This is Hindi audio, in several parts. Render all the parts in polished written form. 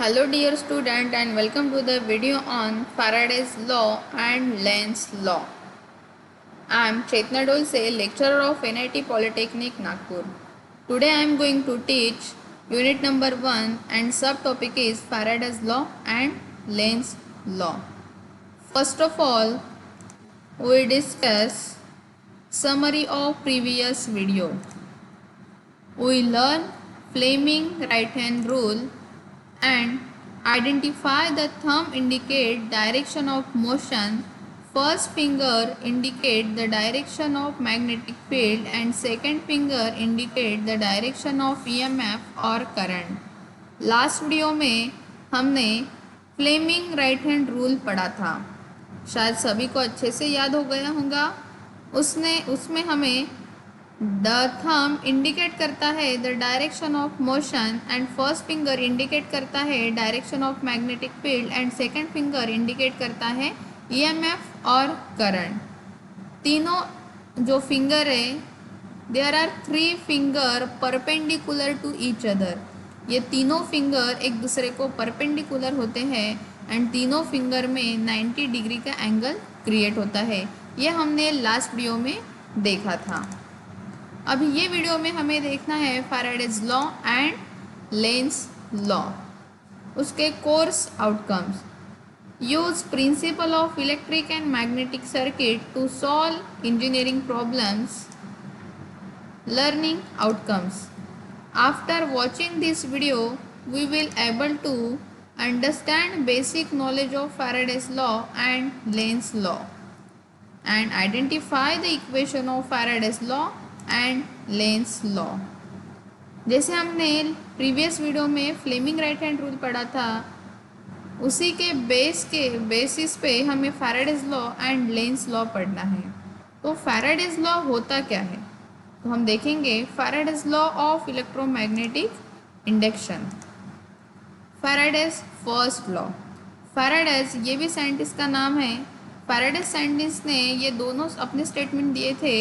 Hello dear student and welcome to the video on Faraday's law and Lenz's law. I am Chetna Dolse, lecturer of NIT Polytechnic Nagpur. Today I am going to teach unit number 1 and subtopic is Faraday's law and Lenz's law. First of all, we discuss summary of previous video. We learn Fleming right hand rule and identify the thumb indicate direction of motion, first finger indicate the direction of magnetic field and second finger indicate the direction of EMF और करंट. लास्ट वीडियो में हमने फ्लेमिंग राइट हैंड रूल पढ़ा था, शायद सभी को अच्छे से याद हो गया होगा. उसमें हमें द थंब इंडिकेट करता है the direction of motion and first finger indicate करता है direction of magnetic field and second finger indicate करता है ईएमएफ और करंट. तीनों जो फिंगर है, there are 3 finger perpendicular to each other. ये तीनों फिंगर एक दूसरे को परपेंडिकुलर होते हैं एंड तीनों फिंगर में 90 डिग्री का एंगल क्रिएट होता है. ये हमने लास्ट वीडियो में देखा था. अभी ये वीडियो में हमें देखना है Faraday's law and lens law, उसके course outcomes. Use principle of electric and magnetic circuit to solve engineering problems. Learning outcomes. After watching this video we will able to understand basic knowledge of Faraday's law and lens law and identify the equation of Faraday's law and Lenz's law. जैसे हमने प्रीवियस वीडियो में फ्लेमिंग राइट हैंड रूल पढ़ा था, उसी के बेसिस पे हमें Faraday's law and Lenz law पढ़ना है. तो फैराडेज लॉ होता क्या है, तो हम देखेंगे Faraday's law of electromagnetic induction. Faraday's first law. Faraday's ये भी साइंटिस्ट का नाम है. फैराडेज साइंटिस्ट ने ये दोनों अपने स्टेटमेंट दिए थे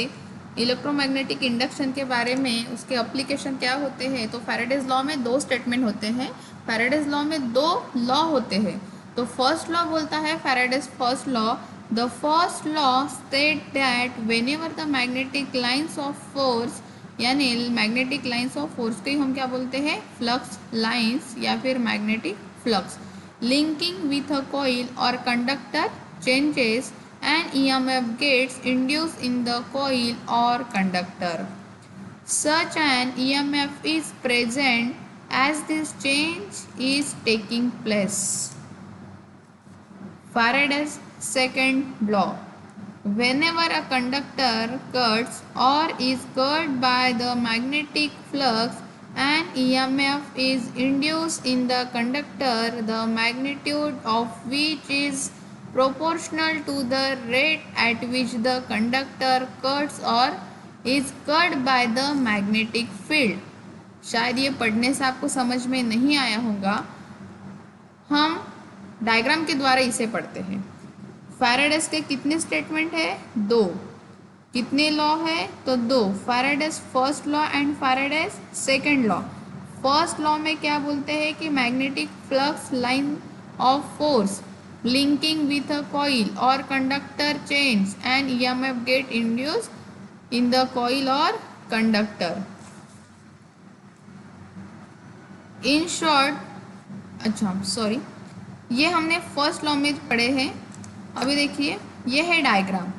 इलेक्ट्रोमैग्नेटिक इंडक्शन के बारे में, उसके एप्लीकेशन क्या होते हैं. तो फैराडेज लॉ में 2 स्टेटमेंट होते हैं. फैराडेज लॉ में 2 लॉ होते हैं. तो फर्स्ट लॉ बोलता है Faraday's first law, the first law state that whenever the magnetic lines of force, यानी मैग्नेटिक लाइंस ऑफ फोर्स को हम क्या बोलते हैं, फ्लक्स लाइंस या फिर magnetic flux, linking with a coil और conductor changes, an EMF gets induced in the coil or conductor. Such an EMF is present as this change is taking place. Faraday's second law. Whenever a conductor cuts or is cut by the magnetic flux, an EMF is induced in the conductor, the magnitude of which is proportional to the rate at which the conductor cuts or is cut by the magnetic field. शायद ये पढ़ने से आपको समझ में नहीं आया होगा, हम डायग्राम के द्वारा इसे पढ़ते हैं. फैराडेज के कितने स्टेटमेंट है, 2. कितने लॉ है, तो 2. Faraday's first law and Faraday's second law. First law में क्या बोलते हैं कि magnetic flux line of force linking with a coil or conductor change and EMF get induced in the coil or conductor. In short, ये हमने फर्स्ट लॉ में पढ़े हैं. अभी देखिए ये है डायग्राम.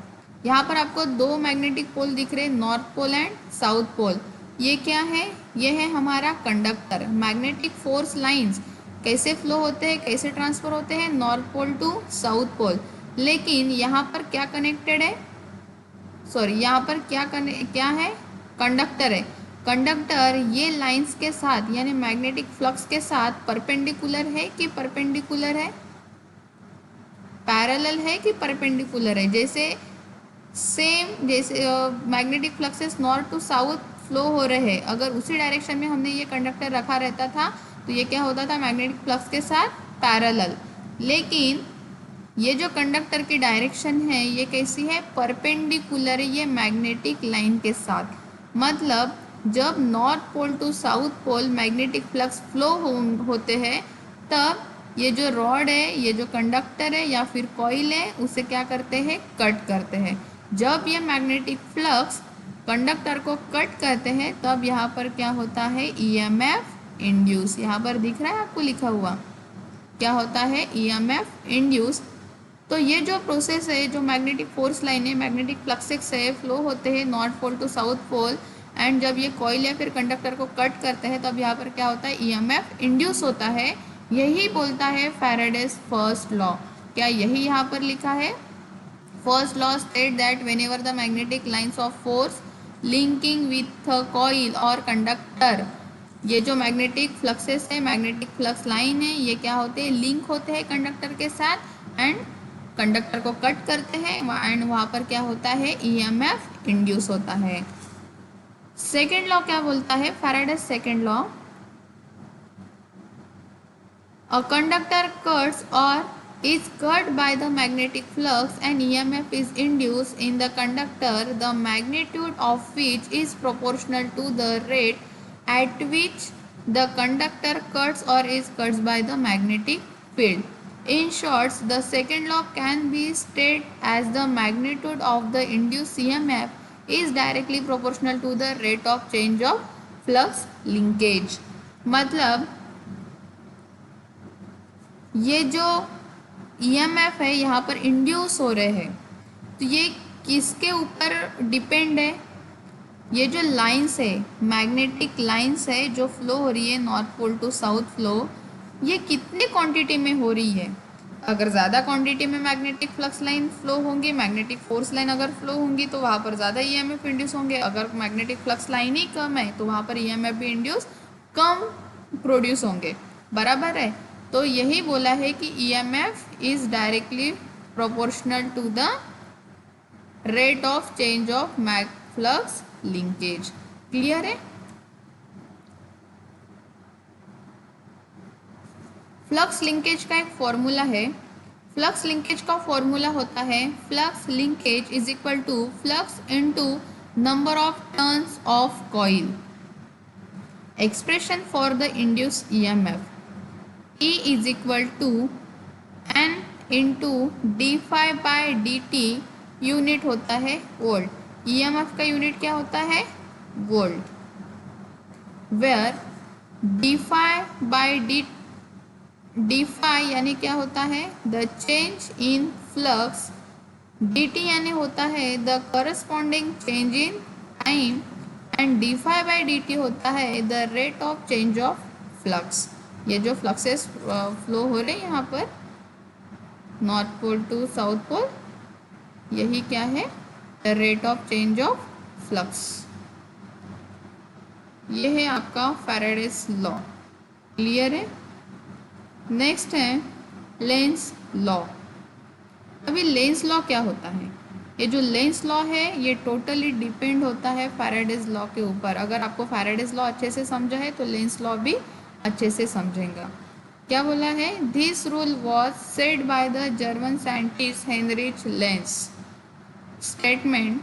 यहाँ पर आपको 2 मैग्नेटिक पोल दिख रहे हैं, north pole and south pole. ये क्या है, ये है हमारा कंडक्टर. मैग्नेटिक फोर्स लाइंस कैसे फ्लो होते हैं, कैसे ट्रांसफर होते हैं, north pole to south pole. लेकिन यहाँ पर क्या कनेक्टेड है, यहाँ पर क्या है, कंडक्टर है. कंडक्टर ये लाइंस के साथ यानी मैग्नेटिक फ्लक्स के साथ परपेंडिकुलर है कि परपेंडिकुलर है, पैरेलल है कि परपेंडिकुलर है. जैसे magnetic fluxes north to south flow हो रहे हैं, अगर उसी डायरेक्शन में हमने ये कंडक्टर रखा रहता था तो ये क्या होता था, मैग्नेटिक फ्लक्स के साथ पैरेलल. लेकिन ये जो कंडक्टर की डायरेक्शन है ये कैसी है, परपेंडिकुलर है ये मैग्नेटिक लाइन के साथ. मतलब जब north pole to south pole magnetic flux flow होते हैं तब ये जो रॉड है, ये जो कंडक्टर है या फिर कॉइल है, उसे क्या करते हैं, कट करते हैं। जब ये मैग्नेटिक फ्लक्स कंडक्टर को कट करते हैं तब यहाँ पर क्या होता है, ईएमएफ इंड्यूस। यहाँ पर दिख रहा है आपको लिखा हुआ, क्या होता है, ईएमएफ इंड्यूस। तो ये जो प्रोसेस है, जो मैग्नेटिक फोर्स लाइन है, मैग्नेटिक फ्लक्सेस है, फ्लो होते हैं north pole to south pole, and जब ये कॉइल या फिर कंडक्टर को कट करते हैं तब यहाँ पर क्या होता है, ईएमएफ इंड्यूस होता है। यही बोलता है फैराडेज फर्स्ट लॉ। क्या यही यहाँ पर लिखा है? First law state that whenever the magnetic lines of force linking with a coil और कंडक्टर, ये जो मैग्नेटिक फ्लक्सेस है, मैग्नेटिक फ्लक्स लाइन है, ये क्या होते हैं, लिंक होते हैं कंडक्टर के साथ एंड कंडक्टर को कट करते हैं एंड वहाँ पर क्या होता है, ईएमएफ इंड्यूस होता है। सेकेंड लॉ क्या बोलता है, Faraday's second law, a conductor cuts or is cut by the magnetic flux and EMF is induced in the conductor, the magnitude of which is proportional to the rate at which the conductor cuts or is cut by the magnetic field. In short, the second law can be stated as the magnitude of the induced EMF is directly proportional to the rate of change of flux linkage. मतलब ये जो ईएमएफ है यहाँ पर इंड्यूस हो रहे हैं, तो ये किसके ऊपर डिपेंड है, ये जो लाइंस है, मैग्नेटिक लाइंस है जो फ्लो हो रही है north pole to south flow, ये कितने क्वांटिटी में हो रही है। अगर ज़्यादा क्वांटिटी में मैग्नेटिक फ्लक्स लाइन फ्लो होंगी, मैग्नेटिक फोर्स लाइन अगर फ्लो होंगी तो वहाँ पर ज़्यादा ईएमएफ इंड्यूस होंगे। अगर मैग्नेटिक फ्लक्स लाइन ही कम है तो वहाँ पर ईएमएफ भी इंड्यूस कम प्रोड्यूस होंगे, बराबर है। तो यही बोला है कि EMF is directly proportional to the rate of change of mag flux linkage. Clear है? फ्लक्स लिंकेज का एक फॉर्मूला है। फ्लक्स लिंकेज का फॉर्मूला होता है flux linkage is equal to flux into number of turns of coil. Expression for the induced EMF, E is equal to N into d phi by dt, unit होता है वोल्ट। EMF का यूनिट क्या होता है, volt. Where d phi by d phi यानी क्या होता है, the change in flux, dt यानी होता है the corresponding change in time, and d phi by dt होता है the rate of change of flux. ये जो फ्लक्सेस फ्लो हो रहे हैं यहाँ पर north pole to south pole, यही क्या है, the rate of change of flux. ये है आपका फैराडेज लॉ। क्लियर है? नेक्स्ट है लेंस लॉ। अभी लेंस लॉ क्या होता है, ये जो लेंस लॉ है ये टोटली डिपेंड होता है फैराडेज लॉ के ऊपर। अगर आपको फैराडेज लॉ अच्छे से समझा है तो लेंस लॉ भी अच्छे से समझेंगे। क्या बोला है, this rule was said by the German scientist Heinrich Lenz. Statement,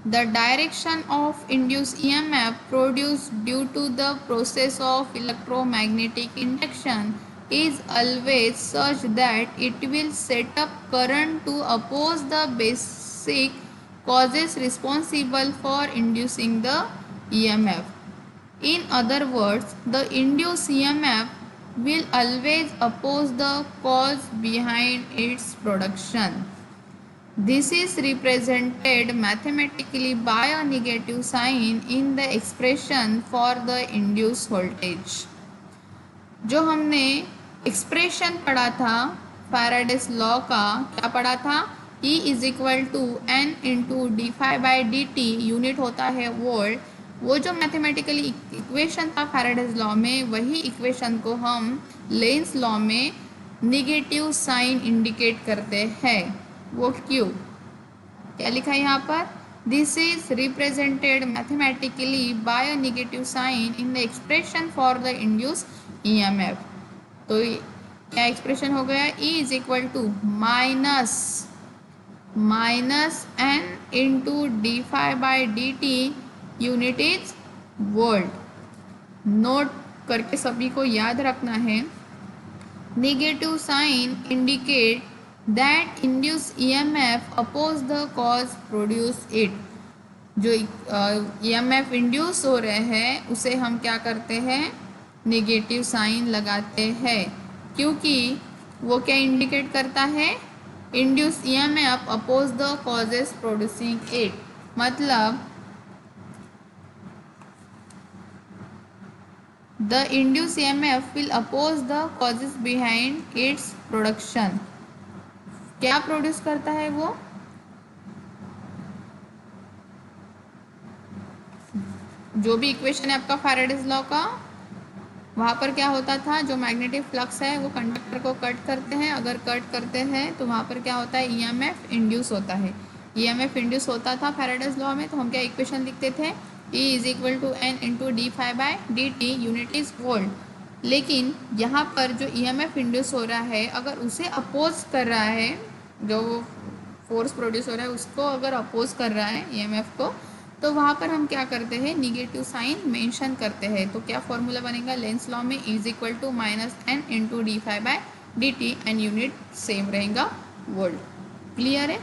the direction of induced EMF produced due to the process of electromagnetic induction is always such that it will set up current to oppose the basic causes responsible for inducing the EMF. In other words, the induced EMF will always oppose the cause behind its production. This is represented mathematically by a negative sign in the expression for the induced voltage. जो हमने एक्सप्रेशन पढ़ा था फैराडेज लॉ का, क्या पढ़ा था, E is equal to N into D phi by D T, unit होता है वोल्ट। वो जो मैथमेटिकली इक्वेशन था फैराडेज लॉ में, वही इक्वेशन को हम लेंस लॉ में निगेटिव साइन इंडिकेट करते हैं। वो क्यों, क्या लिखा है यहाँ पर, this is represented mathematically by a negative sign in the expression for the induced EMF. तो क्या एक्सप्रेशन हो गया, E is equal to minus N into D phi by D T, unit is volt. Note करके सभी को याद रखना है Negative sign indicate that induced EMF oppose the cause produce it. जो EMF इंड्यूस हो रहे हैं उसे हम क्या करते हैं, नेगेटिव साइन लगाते हैं, क्योंकि वो क्या इंडिकेट करता है, induce EMF oppose the causes producing it. मतलब the induce EMF will oppose the causes behind its production. क्या प्रोड्यूस करता है वो, जो भी इक्वेशन है आपका फैराडेज लॉ का, वहाँ पर क्या होता था, जो मैग्नेटिक फ्लक्स है वो कंडक्टर को कट करते हैं, अगर कट करते हैं तो वहाँ पर क्या होता है, EMF इंड्यूस होता है। EMF इंड्यूस होता था फैराडेज लॉ में, तो हम क्या इक्वेशन लिखते थे, E is equal to N into D phi by D T, unit is volt. लेकिन यहाँ पर जो EMF इंड्यूस हो रहा है, अगर उसे अपोज कर रहा है, जो फोर्स प्रोड्यूस हो रहा है उसको अगर अपोज कर रहा है EMF को, तो वहाँ पर हम क्या करते हैं, निगेटिव साइन मेंशन करते हैं। तो क्या फॉर्मूला बनेगा, लेंस लॉ में is equal to minus N into D phi by D T, and unit same रहेगा वोल्ट। क्लियर है।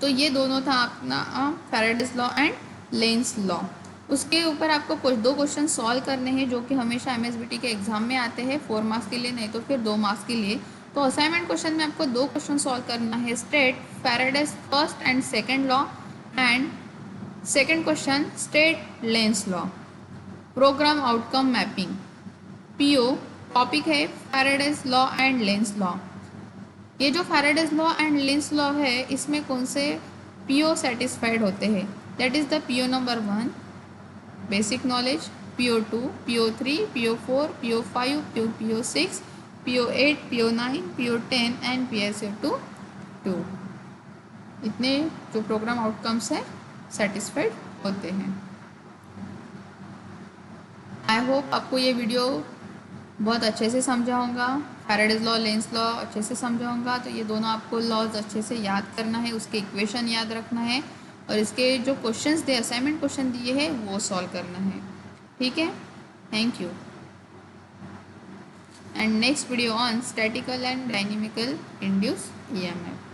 तो ये दोनों था अपना Faraday's law and lens law. उसके ऊपर आपको कुछ दो क्वेश्चन सॉल्व करने हैं, जो कि हमेशा MSBT के एग्जाम में आते हैं, 4 मार्क्स के लिए, नहीं तो फिर 2 मार्क्स के लिए। तो असाइनमेंट क्वेश्चन में आपको दो क्वेश्चन सॉल्व करना है, state Faraday's first and second law, and second question state Lenz's law. Program outcome mapping, PO topic है Faraday's law and lens law. ये जो Faraday's law and lens law है, इसमें कौन से PO सेटिस्फाइड होते हैं, that is the PO number 1 basic knowledge, PO 2, PO 3, PO 4, PO 5, PO 6, PO 8, PO 9, PO 10 and PSO 2। इतने जो प्रोग्राम आउटकम्स है सेटिस्फाइड होते हैं। आई होप आपको ये वीडियो बहुत अच्छे से समझा होगा, फैराडेज लॉ लेंस लॉ अच्छे से समझा होगा। तो ये दोनों आपको लॉज अच्छे से याद करना है, उसके इक्वेशन याद रखना है, और इसके जो क्वेश्चंस दे असाइनमेंट क्वेश्चन दिए हैं वो सॉल्व करना है। ठीक है, thank you. And next video on statistical and dynamical induce EMF।